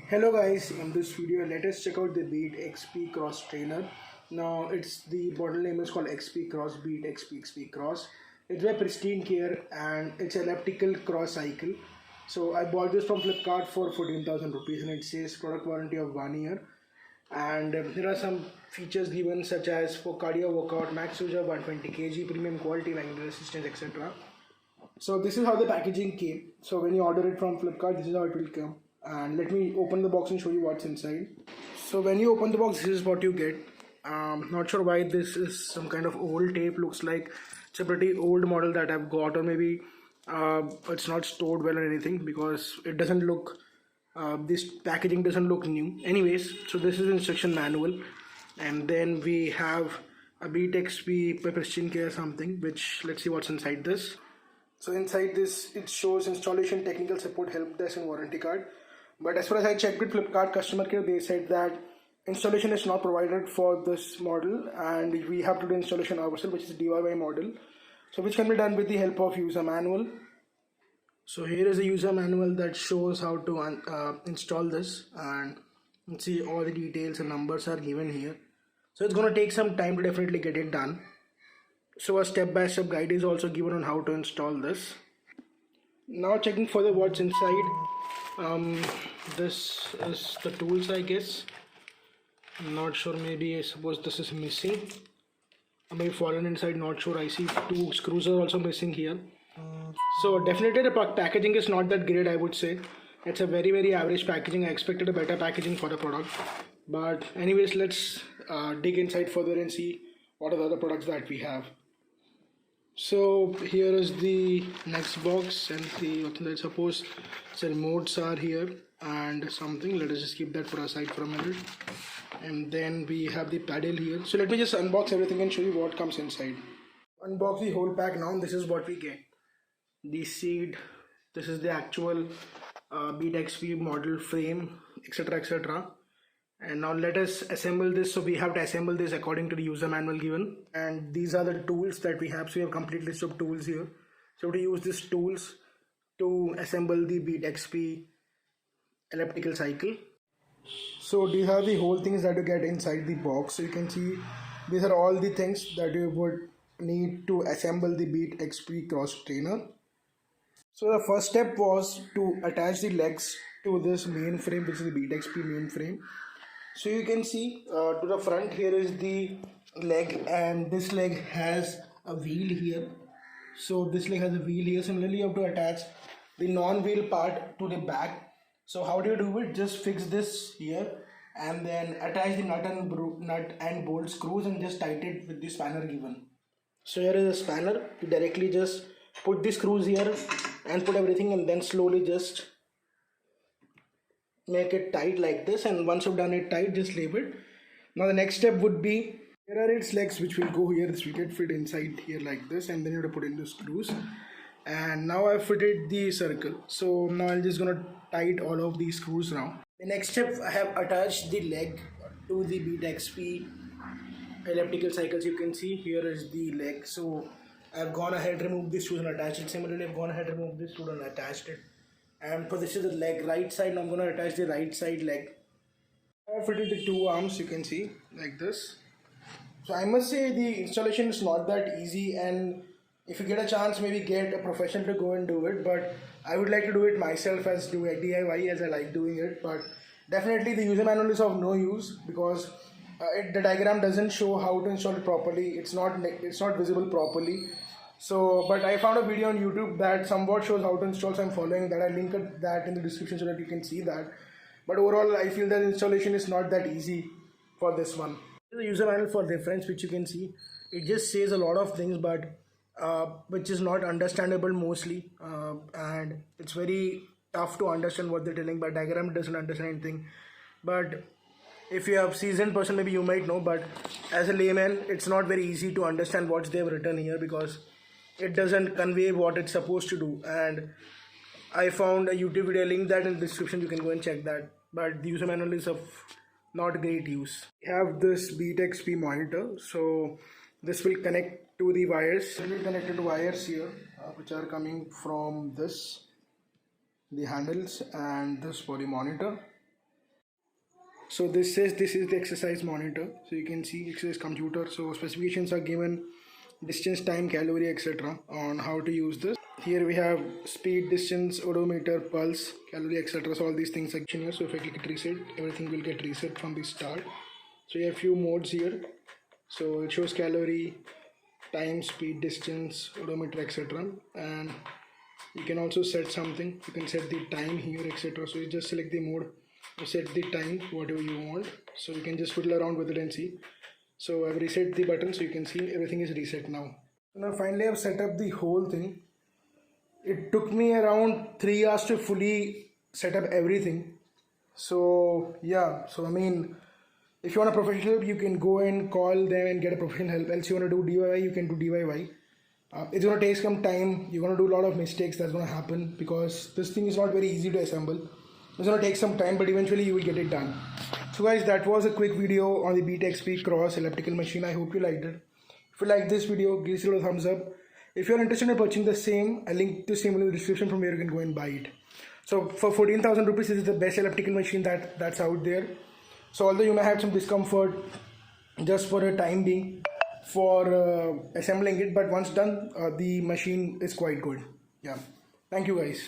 Hello guys, in this video let us check out the BeatXP cross trainer. Now it's the model name is called XP cross, BeatXP XP cross. It's by Pristine Care and it's elliptical cross cycle. So I bought this from Flipkart for 14,000 rupees and it says product warranty of 1 year. And there are some features given such as for cardio workout, max user 120 kg, premium quality, magnetic resistance, etc. So this is how the packaging came. So when you order it from Flipkart, this is how it will come. And let me open the box and show you what's inside. So when you open the box, this is what you get. Not sure why this is some kind of old tape. Looks like it's a pretty old model that I've got, or maybe it's not stored well or anything, because it doesn't look, this packaging doesn't look new. Anyways, so this is instruction manual, and then we have a BeatXP Pristine Care something, which let's see what's inside this. So inside this it shows installation, technical support, help desk and warranty card. But as far as I checked with Flipkart customer care, they said that installation is not provided for this model and we have to do installation ourselves, which is a DIY model. So which can be done with the help of user manual. So here is a user manual that shows how to install this, and you see all the details and numbers are given here. So it's going to take some time to definitely get it done. So a step-by-step guide is also given on how to install this. Now checking further what's inside. This is the tools, I guess. I'm not sure, maybe I suppose this is missing. I may have fallen inside, not sure. I see two screws are also missing here. So definitely the packaging is not that great, I would say. It's a very average packaging. I expected a better packaging for the product. But anyways, let's dig inside further and see what are the other products that we have. So here is the next box, and I suppose the remotes are here and something. Let us just keep that for aside for a minute. And then we have the paddle here. So let me just unbox everything and show you what comes inside. Unbox the whole pack now. This is what we get. The seed. This is the actual BeatXP model frame, etc, etc. And now let us assemble this. So we have to assemble this according to the user manual given, and these are the tools that we have. So we have a complete list of tools here. So to use these tools to assemble the BeatXP elliptical cycle. So these are the whole things that you get inside the box. So you can see these are all the things that you would need to assemble the BeatXP cross trainer. So the first step was to attach the legs to this main frame, which is the BeatXP main frame. So you can see to the front here is the leg, and this leg has a wheel here. So this leg has a wheel here. Similarly, you have to attach the non-wheel part to the back. So how do you do it? Just fix this here and then attach the nut and bolt screws and just tighten it with the spanner given. So here is a spanner. You directly just put the screws here and put everything, and then slowly just make it tight like this, and once you've done it tight, just leave it. Now the next step would be, here are its legs which will go here. This will get fit inside here like this, and then you have to put in the screws. And now I've fitted the circle, so now I'm just gonna tight all of these screws now. The next step, I have attached the leg to the BeatXP elliptical cycles. You can see here is the leg. So I've gone ahead, removed this screw and attached it. Similarly, I've gone ahead, removed this screw and attached it. And for this is the leg, right side. Now I'm going to attach the right side leg. I have fitted the two arms, you can see, like this. So I must say the installation is not that easy, and if you get a chance, maybe get a professional to go and do it. But I would like to do it myself, as do a DIY, as I like doing it. But definitely the user manual is of no use, because the diagram doesn't show how to install it properly. It's not visible properly. So, but I found a video on YouTube that somewhat shows how to install, so I'm following that. I'll link that in the description so that you can see that. But overall, I feel that installation is not that easy for this one. The user manual for reference, which you can see, it just says a lot of things, but which is not understandable mostly, and it's very tough to understand what they're telling. But diagram doesn't understand anything. But if you have seasoned person, maybe you might know. But as a layman, it's not very easy to understand what they've written here, because it doesn't convey what it's supposed to do. And I found a YouTube video, link that in the description, you can go and check that. But the user manual is of not great use. We have this BeatXP monitor. So this will connect to the wires. It will connect to wires here, which are coming from this, the handles, and this for the monitor. So this says this is the exercise monitor. So you can see exercise computer. So specifications are given, distance, time, calorie, etc. on how to use this. Here we have speed, distance, odometer, pulse, calorie, etc. So all these things are here. So if I click reset, everything will get reset from the start. So you have few modes here. So it shows calorie, time, speed, distance, odometer, etc. And you can also set something. You can set the time here, etc. So you just select the mode, you set the time whatever you want. So you can just fiddle around with it and see. So I've reset the button, so you can see everything is reset now. So now finally I've set up the whole thing. It took me around 3 hours to fully set up everything. So yeah, so I mean, if you want a professional help, you can go and call them and get a professional help. Else you want to do DIY, you can do DIY. It's going to take some time. You're going to do a lot of mistakes. That's going to happen because this thing is not very easy to assemble. It's going to take some time, but eventually you will get it done. So guys, that was a quick video on the BeatXP Cross Elliptical machine. I hope you liked it. If you like this video, give it a thumbs up. If you're interested in purchasing the same, I'll link the same in the description from where you can go and buy it. So for 14,000 rupees, this is the best elliptical machine that's out there. So although you may have some discomfort just for a time being for assembling it, but once done, the machine is quite good. Yeah. Thank you guys.